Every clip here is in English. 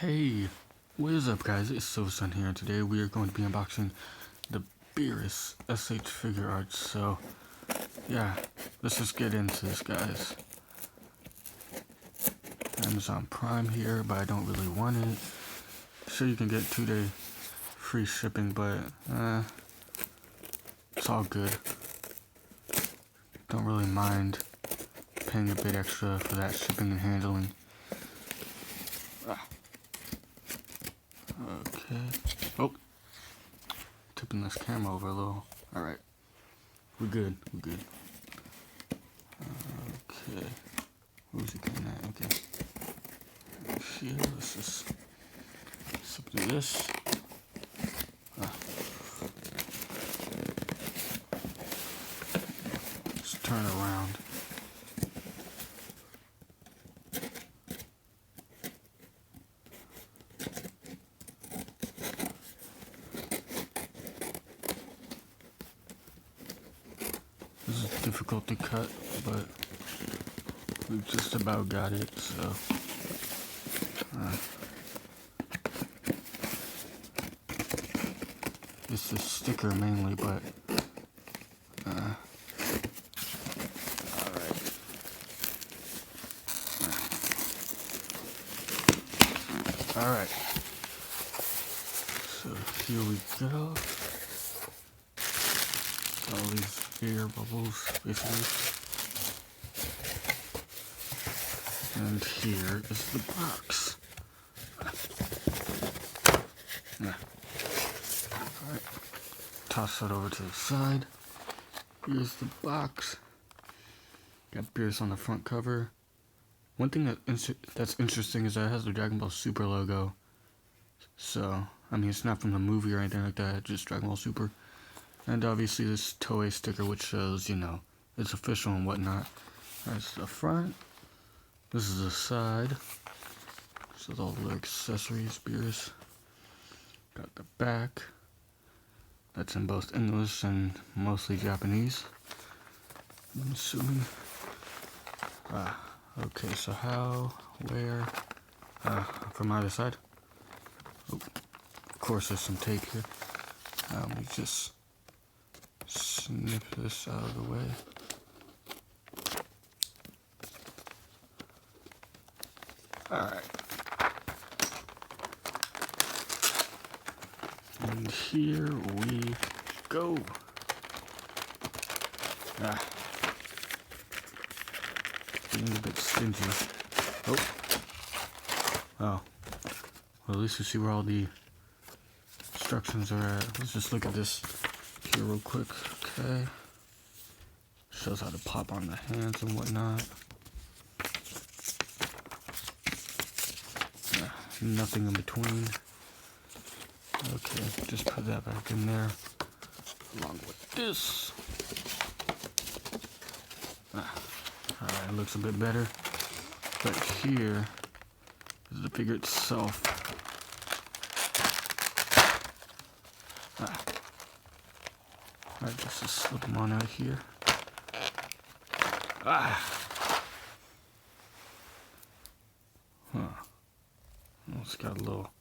Hey, what is up guys, it's Sun here, and today we are going to be unboxing the Beerus SH figure art. So yeah, let's just get into this guys. Amazon Prime here, but I don't really want it. Sure, you can get 2-day free shipping, but it's all good. Don't really mind paying a bit extra for that shipping and handling. Okay. Oh, tipping this camera over a little. Alright. We're good. Okay. Who's it getting at? Okay. Here, let's just do this. Let's turn around. This is difficult to cut, but we just about got it, so this is sticker mainly, but alright, so here we go. All these air bubbles, basically. And here is the box. Alright, toss that over to the side. Here's the box. Got Beerus on the front cover. One thing that's interesting is that it has the Dragon Ball Super logo. So, I mean, it's not from the movie or anything like that, just Dragon Ball Super. And obviously this Toei sticker, which shows, you know, it's official and whatnot. That's the front. This is the side. This is all the accessories, Beerus. Got the back. That's in both English and mostly Japanese, I'm assuming. Okay, so how, where, from either side. Oh, of course there's some tape here. Let me just snip this out of the way. Alright. And here we go. Getting a bit stingy. Oh. Well, at least you see where all the instructions are at. Let's just look at this here real quick. Okay. Shows how to pop on the hands and whatnot. Nothing in between. Okay, just put that back in there along with this. Alright, it looks a bit better. But here is the figure itself. Alright, just to slip them on out here. It's got little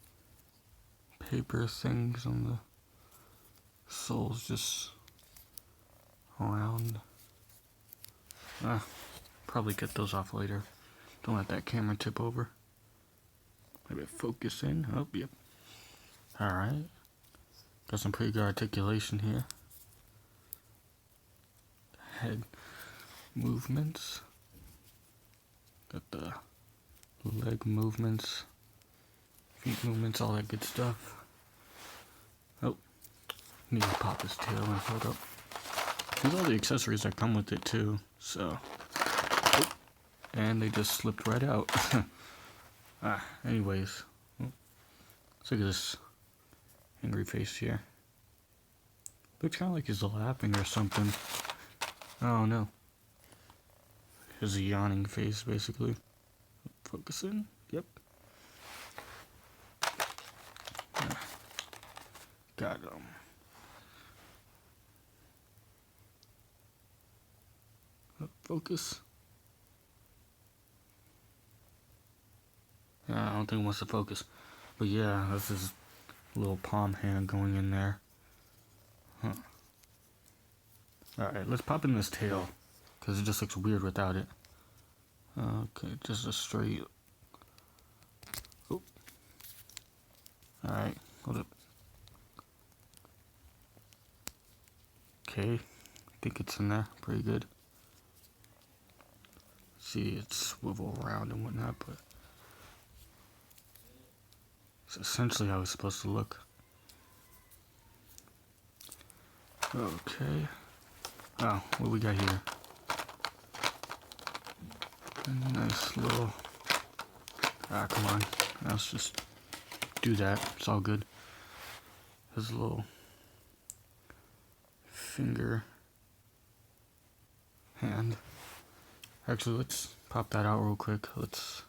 paper things on the soles just around. Probably get those off later. Don't let that camera tip over. Maybe focus in. Oh, yep. Alright. Got some pretty good articulation here. Head movements. Got the leg movements. Feet movements, all that good stuff. Oh, need to pop his tail and hold up. There's all the accessories that come with it too, so. Oh, and they just slipped right out. Anyways. Let's look at this angry face here. Looks kind of like he's laughing or something. Oh no. Here's a yawning face, basically. Focus in. Yep. Got focus. I don't think it wants to focus. But yeah, this is a little palm hand going in there. Huh. Alright, let's pop in this tail, because it just looks weird without it. Okay, just a straight... Oh. Alright, hold up. Okay, I think it's in there, pretty good. See, it swivel around and whatnot, but... it's essentially how it's supposed to look. Okay. Oh, what we got here? A nice little... ah, come on. Let's just do that. It's all good. There's a little finger hand. Actually, let's pop that out real quick. Let's...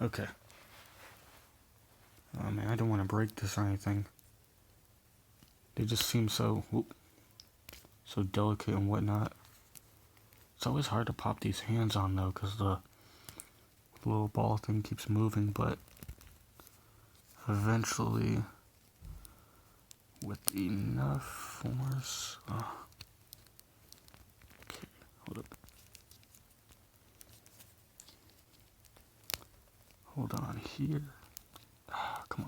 okay. Oh man, I don't want to break this or anything. They just seem so... so delicate and whatnot. It's always hard to pop these hands on though, because the little ball thing keeps moving, but eventually, with enough force... okay, hold up. Hold on here. Come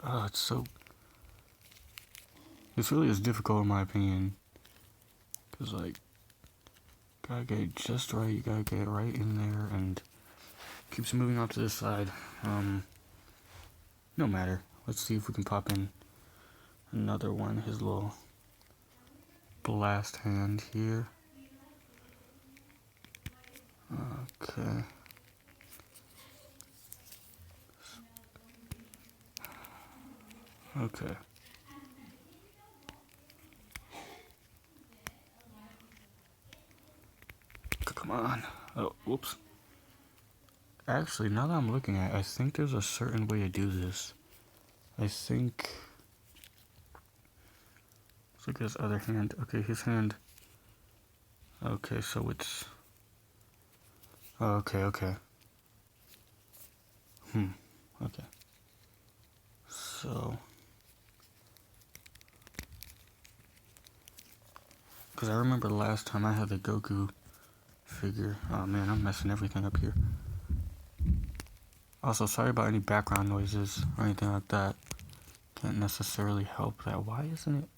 on. It's so... this really is difficult in my opinion. Because, like, gotta get it just right, you gotta get it right in there, and keeps moving off to this side. No matter. Let's see if we can pop in another one, his little blast hand here. Okay. Okay. Come on. Oh, whoops. Actually, now that I'm looking at it, I think there's a certain way to do this. I think... let's look at his other hand. Okay, his hand... okay, so it's... okay. Okay. So... because I remember the last time I had the Goku figure. Oh man, I'm messing everything up here. Also, sorry about any background noises or anything like that. Can't necessarily help that. Why isn't it